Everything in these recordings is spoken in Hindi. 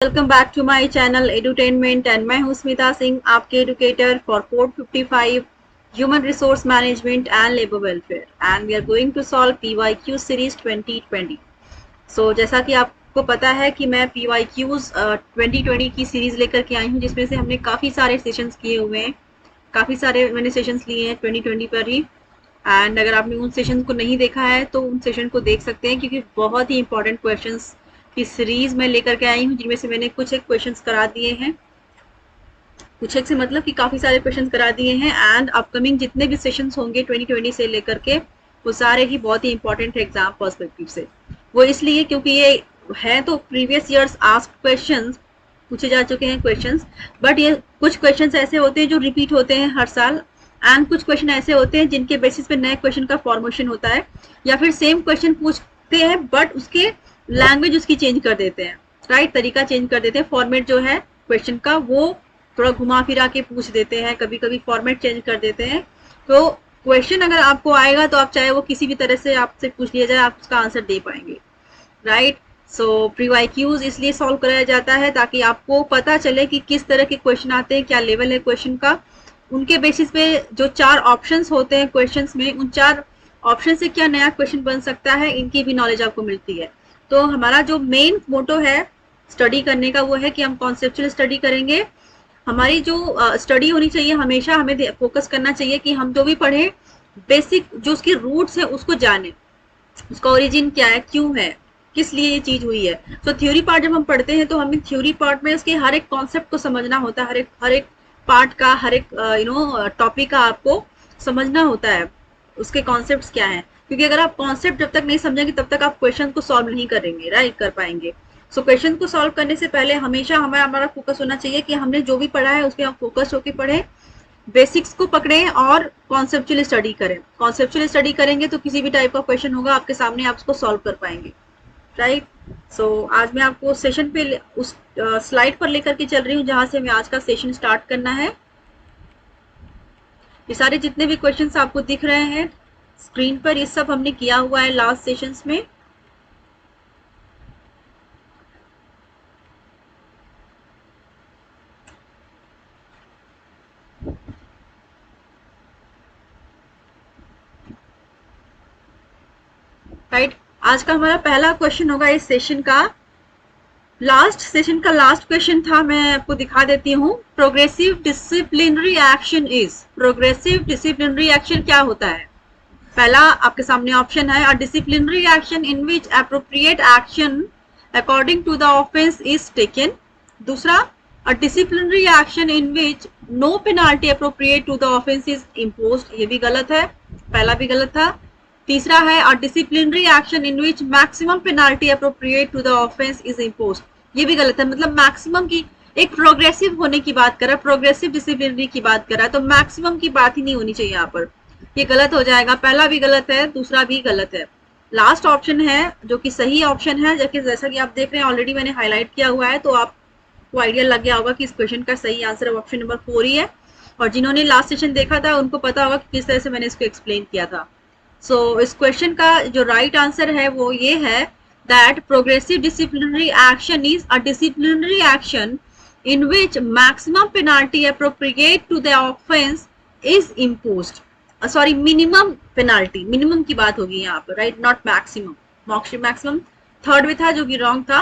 Welcome back to my channel Edutainment and मैं हूं स्मिता सिंह, आपके educator for code 55 human resource management and labour welfare and we are going to solve PYQ series 2020। सो जैसा कि आपको पता है कि मैं पीवाईक्यूज 2020 की सीरीज लेकर के आई हूं, जिसमें से हमने काफ़ी सारे सेशंस किए हुए हैं, काफ़ी सारे मैंने सेशंस लिए हैं 2020 पर ही। एंड अगर आपने उन सेशन को नहीं देखा है तो उन सेशन को देख सकते हैं, क्योंकि बहुत ही इंपॉर्टेंट क्वेश्चंस की सीरीज में लेकर के आई हूँ, जिनमें से मैंने कुछ एक क्वेश्चंस करा दिए हैं। कुछ एक से मतलब कि काफ़ी सारे क्वेश्चंस करा दिए हैं। एंड अपकमिंग जितने भी सेशंस होंगे 2020 से लेकर के, वो सारे ही बहुत ही इंपॉर्टेंट है एग्जाम पर्सपेक्टिव से। वो इसलिए क्योंकि ये है तो प्रीवियस ईयर्स आस्क्ड क्वेश्चंस, पूछे जा चुके हैं क्वेश्चंस, बट ये कुछ क्वेश्चंस ऐसे होते हैं जो रिपीट होते हैं हर साल, एंड कुछ क्वेश्चन ऐसे होते हैं जिनके बेसिस पे नए क्वेश्चन का फॉर्मेशन होता है, या फिर सेम क्वेश्चन पूछते हैं बट उसके लैंग्वेज उसकी चेंज कर देते हैं, राइट, तरीका चेंज कर देते हैं, फॉर्मेट जो है क्वेश्चन का वो थोड़ा घुमा फिरा के पूछ देते हैं, कभी कभी फॉर्मेट चेंज कर देते हैं। तो क्वेश्चन अगर आपको आएगा तो आप चाहे वो किसी भी तरह से आपसे पूछ लिया जाए, आप उसका आंसर दे पाएंगे, राइट। सो प्रीवाईक्यूज इसलिए सॉल्व कराया जाता है ताकि आपको पता चले कि किस तरह के क्वेश्चन आते हैं, क्या लेवल है क्वेश्चन का। उनके बेसिस पे जो 4 ऑप्शंस होते हैं क्वेश्चंस में, उन 4 ऑप्शन से क्या नया क्वेश्चन बन सकता है, इनकी भी नॉलेज आपको मिलती है। तो हमारा जो मेन मोटो है स्टडी करने का वो है कि हम कॉन्सेप्चुअल स्टडी करेंगे। हमारी जो स्टडी होनी चाहिए, हमेशा हमें फोकस करना चाहिए कि हम जो भी पढ़े बेसिक जो उसके रूट्स है उसको जाने, उसका ओरिजिन क्या है, क्यों है, किस लिए ये चीज हुई है। तो थ्योरी पार्ट जब हम पढ़ते हैं तो हमें थ्योरी पार्ट में उसके हर एक कॉन्सेप्ट को समझना होता है, हर एक पार्ट का, हर एक टॉपिक का आपको समझना होता है, उसके कॉन्सेप्ट क्या है। क्योंकि अगर आप कॉन्सेप्ट जब तक नहीं समझेंगे तब तक आप क्वेश्चन को सॉल्व नहीं करेंगे, राइट, कर पाएंगे। सो क्वेश्चन को सॉल्व करने से पहले हमेशा हमारा फोकस होना चाहिए कि हमने जो भी पढ़ा है उसके हम फोकस होकर पढ़े, बेसिक्स को पकड़ें और कॉन्सेप्चुअल स्टडी करें। कॉन्सेप्चुअल स्टडी करेंगे तो किसी भी टाइप का क्वेश्चन होगा आपके सामने, आप उसको सॉल्व कर पाएंगे, राइट। सो आज मैं आपको सेशन पे उस स्लाइड पर लेकर के चल रही हूँ जहां से हमें आज का सेशन स्टार्ट करना है। ये सारे जितने भी क्वेश्चंस आपको दिख रहे हैं स्क्रीन पर, ये सब हमने किया हुआ है लास्ट सेशंस में। राइट, आज का हमारा पहला क्वेश्चन होगा इस सेशन का। लास्ट सेशन का लास्ट क्वेश्चन था, मैं आपको दिखा देती हूँ। Progressive disciplinary action is, progressive disciplinary action क्या होता है। पहला आपके सामने ऑप्शन है, a disciplinary action in which appropriate action according to the offence is taken. दूसरा, a disciplinary action in which no penalty appropriate to the offence is imposed, ये भी गलत है, पहला भी गलत था। तीसरा है, a disciplinary action in which maximum penalty appropriate to the offence is imposed, ये भी गलत है। मतलब मैक्सिमम की, एक प्रोग्रेसिव होने की बात कर रहा है, प्रोग्रेसिव डिसिप्लिनरी की बात कर रहा है, तो मैक्सिमम की बात ही नहीं होनी चाहिए यहाँ पर, ये गलत हो जाएगा। पहला भी गलत है, दूसरा भी गलत है। लास्ट ऑप्शन है जो कि सही ऑप्शन है, जैसा कि आप देख रहे हैं ऑलरेडी मैंने हाईलाइट किया हुआ है, तो आपको आइडिया लग गया होगा कि इस क्वेश्चन का सही आंसर ऑप्शन नंबर 4 ही है। और जिन्होंने लास्ट सेशन देखा था उनको पता होगा कि किस तरह से मैंने इसको एक्सप्लेन किया था। सो इस क्वेश्चन का जो राइट आंसर है वो ये है, that progressive disciplinary action is a disciplinary action in which maximum penalty appropriate to the offense is imposed। Sorry, minimum penalty, minimum की बात होगी यहाँ पर, right, not maximum. Maximum third में था जो कि रॉन्ग था।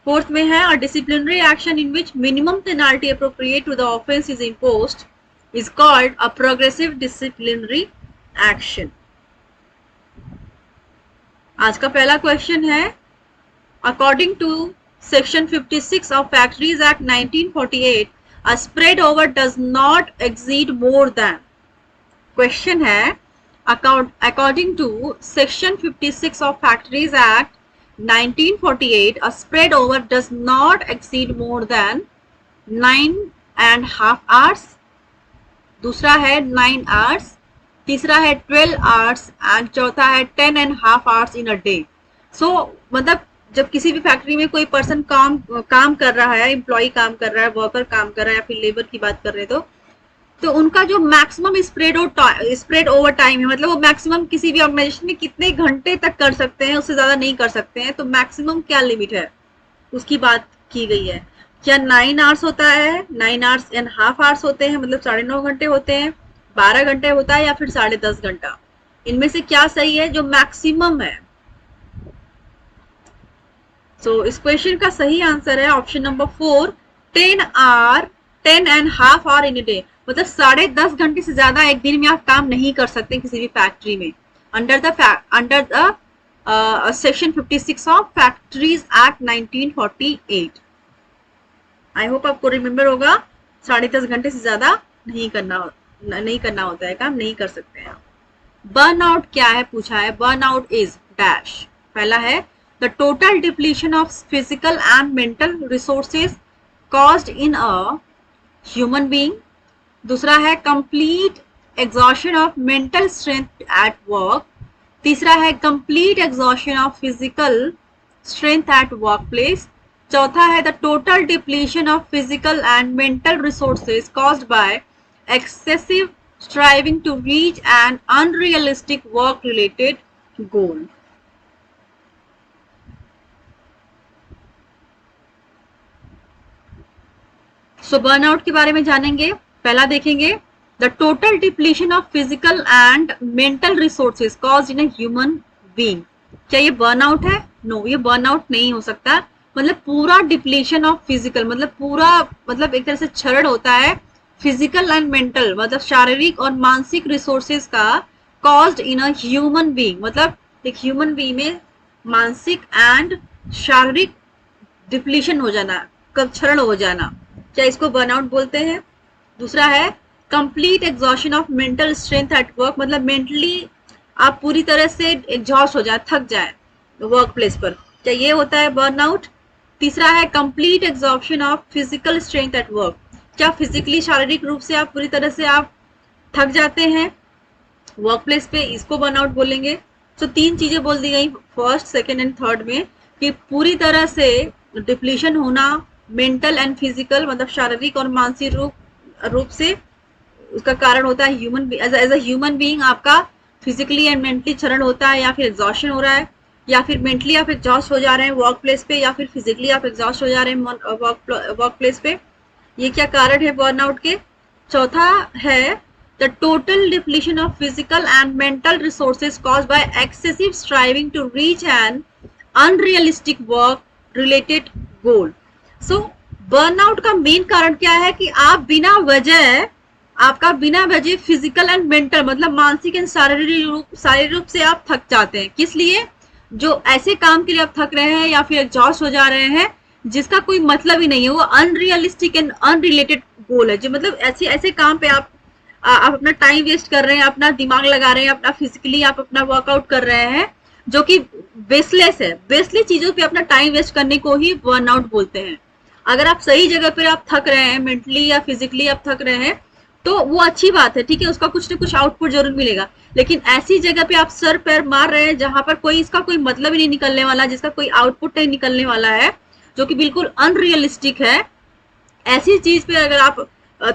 फोर्थ में है, a disciplinary action in which minimum penalty appropriate to the offence is imposed is called a progressive disciplinary action. आज का पहला क्वेश्चन है, according to Section 56 of Factories Act 1948, a spread over does not exceed more than। Question है, according to Section 56 of Factories Act 1948, a spread over does not exceed more than 9.5 hours। दूसरा है 9 hours, तीसरा है 12 hours एंड चौथा है 10.5 hours in a day। So मतलब जब किसी भी फैक्ट्री में कोई पर्सन काम कर रहा है, एम्प्लॉय काम कर रहा है, वर्कर काम कर रहा है, या फिर लेबर की बात कर रहे हैं तो उनका जो मैक्सिमम स्प्रेड ओवर टाइम है, मतलब वो मैक्सिमम किसी भी ऑर्गेनाइजेशन में कितने घंटे तक कर सकते हैं, उससे ज्यादा नहीं कर सकते हैं। तो मैक्सिमम क्या लिमिट है उसकी बात की गई है। क्या 9 आवर्स होता है, 9.5 आवर्स होते हैं, मतलब 9.5 घंटे होते हैं, 12 घंटे होता है, या फिर 10.5 घंटा? इनमें से क्या सही है जो मैक्सिमम है? इस क्वेश्चन का सही आंसर है option number 4, 10.5 hour in day. मतलब 10.5 घंटे से ज्यादा एक दिन में आप काम नहीं कर सकते किसी भी फैक्ट्री में, under the section 56 of factories act 1948। I hope आपको रिमेम्बर होगा। 10.5 घंटे से ज्यादा नहीं करना होता है, काम नहीं कर सकते हैं। बर्न आउट क्या है पूछा है, बर्न आउट इज डैश। पहला है the total depletion of physical and mental resources caused in a human being. दूसरा है complete exhaustion of mental strength at work. तीसरा है complete exhaustion of physical strength at work place. चौथा है the total depletion of physical and mental resources caused bye excessive striving to reach an unrealistic work related goal। Burnout के बारे में जानेंगे। पहला देखेंगे the total depletion of physical and mental resources caused in human being. क्या ये बर्नआउट है? नो, ये बर्नआउट नहीं हो सकता। मतलब पूरा डिप्लीशन ऑफ फिजिकल, मतलब पूरा, मतलब एक तरह से क्षरण होता है फिजिकल एंड मेंटल, मतलब शारीरिक और मानसिक रिसोर्सेज का, कॉज्ड इन अ ह्यूमन बीइंग, मतलब एक ह्यूमन बीइंग में मानसिक एंड शारीरिक डिप्लीशन हो जाना, क्षरण हो जाना, क्या इसको बर्नआउट बोलते हैं। दूसरा है complete exhaustion of mental strength at work, मतलब मेंटली आप पूरी तरह से एग्जॉस्ट हो जाए, थक जाए वर्क प्लेस पर, क्या ये होता है बर्नआउट। तीसरा है complete exhaustion of physical strength at work, क्या फिजिकली शारीरिक रूप से आप पूरी तरह से आप थक जाते हैं वर्क प्लेस पे, इसको बर्नआउट बोलेंगे। तीन चीजें बोल दी गई फर्स्ट, सेकेंड एंड थर्ड में, कि पूरी तरह से डिप्लीशन होना मेंटल एंड फिजिकल, मतलब शारीरिक और मानसिक रूप से, उसका कारण होता है human as a human being आपका फिजिकली एंड मेंटली क्षरण होता है, या फिर एग्जॉशन हो रहा है, या फिर मेंटली आप एग्जॉस्ट हो जा रहे हैं वर्क प्लेस पे, या फिर फिजिकली आप एग्जॉस्ट हो जा रहे हैं वर्क प्लेस पे। ये क्या कारण है बर्नआउट के। चौथा है the total depletion of physical and mental resources caused by excessive striving to reach an unrealistic work related goal. Burnout का मेन कारण क्या है कि आप बिना वजह, आपका बिना वजह फिजिकल एंड मेंटल, मतलब मानसिक एंड शारीरिक रूप से आप थक जाते हैं। किस लिए? जो ऐसे काम के लिए आप थक रहे हैं या फिर एग्जॉस्ट हो जा रहे हैं जिसका कोई मतलब ही नहीं है, वो अनरियलिस्टिक एंड अनरिलेटेड गोल है, जो मतलब ऐसे ऐसे काम पे आप अपना टाइम वेस्ट कर रहे हैं, अपना दिमाग लगा रहे हैं, अपना फिजिकली आप अपना वर्कआउट कर रहे हैं जो कि बेसलेस है। बेसलेस चीजों पे अपना टाइम वेस्ट करने को ही बर्नआउट बोलते हैं। अगर आप सही जगह पर आप थक रहे हैं, मेंटली या फिजिकली आप थक रहे हैं, तो वो अच्छी बात है, ठीक है, उसका कुछ ना कुछ आउटपुट जरूर मिलेगा। लेकिन ऐसी जगह पे आप सर पैर मार रहे हैं जहां पर कोई इसका कोई मतलब ही नहीं निकलने वाला, जिसका कोई आउटपुट नहीं निकलने वाला है, जो कि बिल्कुल अनरियलिस्टिक है, ऐसी चीज पे अगर आप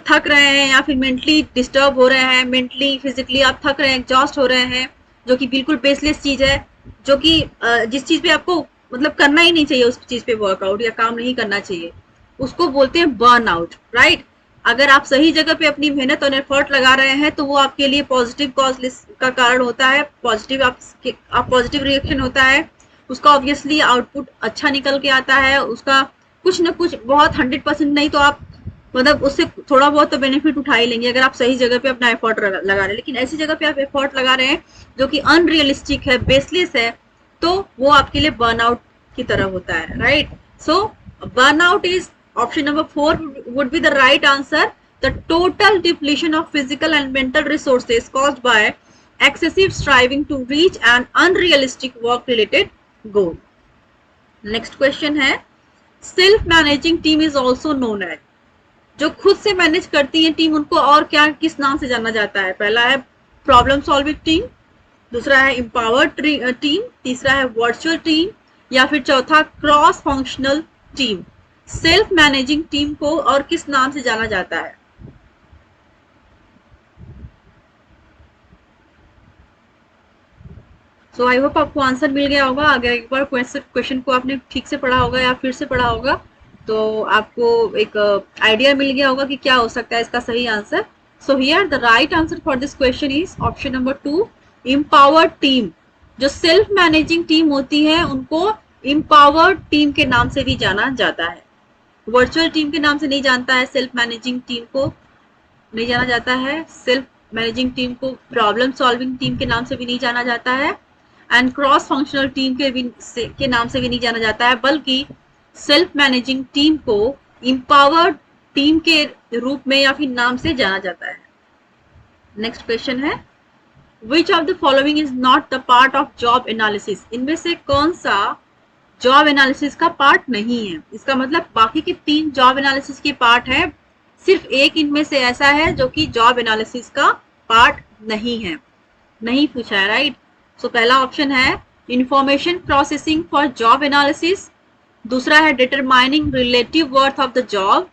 थक रहे हैं या फिर मेंटली डिस्टर्ब हो रहे हैं, मेंटली फिजिकली आप थक रहे हैं, एग्जॉस्ट हो रहे हैं, जो कि बिल्कुल बेसलेस चीज है, जो कि जिस चीज पे आपको मतलब करना ही नहीं चाहिए, उस चीज पे वर्कआउट या काम नहीं करना चाहिए, उसको बोलते हैं बर्न आउट, राइट। अगर आप सही जगह पे अपनी मेहनत और एफर्ट लगा रहे हैं तो वो आपके लिए पॉजिटिव कॉज का कारण होता है, पॉजिटिव आप पॉजिटिव रिएक्शन होता है, उसका ऑब्वियसली आउटपुट अच्छा निकल के आता है, उसका कुछ ना कुछ, बहुत 100% नहीं तो आप मतलब उससे थोड़ा बहुत तो बेनिफिट उठा ही लेंगे अगर आप सही जगह पे अपना एफर्ट लगा रहे हैं। लेकिन ऐसी जगह पे आप एफर्ट लगा रहे हैं जो कि अनरियलिस्टिक है, बेसलेस है, तो वो आपके लिए बर्नआउट की तरह होता है, right. Burnout is option number 4 would be the right answer, the total depletion of physical and mental resources caused by excessive striving to reach an unrealistic work related goal। next question है self managing team is also known as, जो खुद से मैनेज करती है टीम उनको और क्या किस नाम से जाना जाता है। पहला है प्रॉब्लम सॉल्विंग टीम, दूसरा है एम्पावर्ड टीम, तीसरा है वर्चुअल टीम, या फिर चौथा cross functional team. Self managing team को और किस नाम से जाना जाता है। आई होप आपको आंसर मिल गया होगा। अगर एक बार क्वेश्चन को आपने ठीक से पढ़ा होगा या फिर से पढ़ा होगा तो आपको एक आइडिया मिल गया होगा कि क्या हो सकता है इसका सही answer. So here the right answer for this question is option number 2, empowered team. जो सेल्फ मैनेजिंग टीम होती है उनको एम्पावर्ड टीम के नाम से भी जाना जाता है. वर्चुअल टीम के नाम से नहीं जानता है, सेल्फ मैनेजिंग टीम को नहीं जाना जाता है. सेल्फ मैनेजिंग टीम को प्रॉब्लम सॉल्विंग टीम के नाम से भी नहीं जाना जाता है, एंड क्रॉस फंक्शनल टीम के नाम से भी नहीं जाना जाता है, बल्कि सेल्फ मैनेजिंग टीम को एम्पावर्ड टीम के रूप में या फिर नाम से जाना जाता है. नेक्स्ट क्वेश्चन है, which of the following is not the part of job analysis. इनमें से कौन सा जॉब एनालिसिस का पार्ट नहीं है. इसका मतलब बाकी के 3 जॉब एनालिसिस के पार्ट है, सिर्फ एक इनमें से ऐसा है जो कि जॉब एनालिसिस का पार्ट नहीं है. नहीं पूछा है, राइट. सो पहला ऑप्शन है information processing for job analysis, दूसरा है determining relative worth of the job,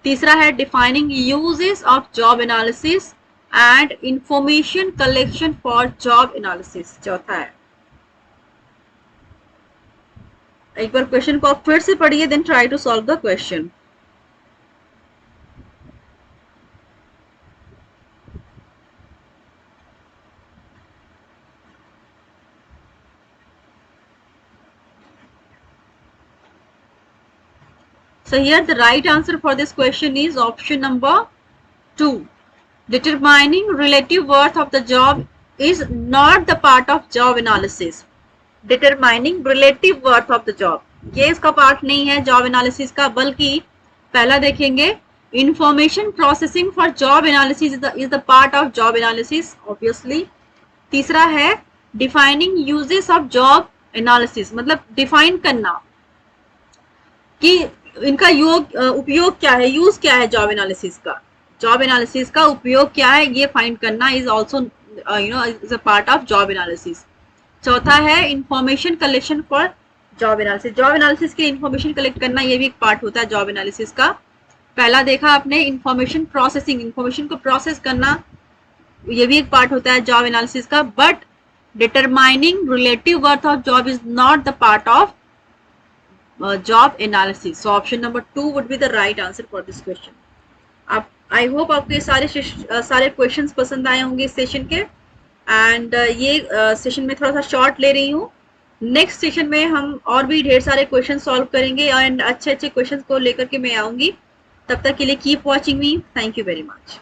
तीसरा है defining uses of job analysis and information collection for job analysis चौथा है. एक बार क्वेश्चन को आप फिर से पढ़िए, then try to solve the question. So here the right answer for this question is option number 2. Determining relative worth of the job is not the part of job analysis. Determining relative worth of the job, ये इसका पार्ट नहीं है जॉब एनालिसिस का, बल्कि पहला देखेंगे information processing for job analysis is the part of job analysis obviously. तीसरा है defining uses of job analysis, मतलब डिफाइन करना कि इनका उपयोग क्या है, यूज क्या है जॉब एनालिसिस का. जॉब एनालिसिस का उपयोग क्या है ये फाइंड करना is also is a part of job analysis. चौथा है information collection for job analysis. Job analysis के इंफॉर्मेशन कलेक्ट करना ये भी एक पार्ट होता है जॉब एनालिसिस का. पहला देखा आपने इंफॉर्मेशन प्रोसेसिंग, इंफॉर्मेशन को प्रोसेस करना, ये भी एक पार्ट होता है जॉब एनालिसिस का. But determining relative worth of job is not the part of job analysis. So option number 2 would be the right answer for this question. आप आई होप आपको ये सारे क्वेश्चंस पसंद आए होंगे इस सेशन के. एंड ये सेशन में थोड़ा सा शॉर्ट ले रही हूँ. नेक्स्ट सेशन में हम और भी ढेर सारे क्वेश्चन सॉल्व करेंगे एंड अच्छे अच्छे क्वेश्चंस को लेकर के मैं आऊंगी. तब तक के लिए keep watching me. Thank you very much.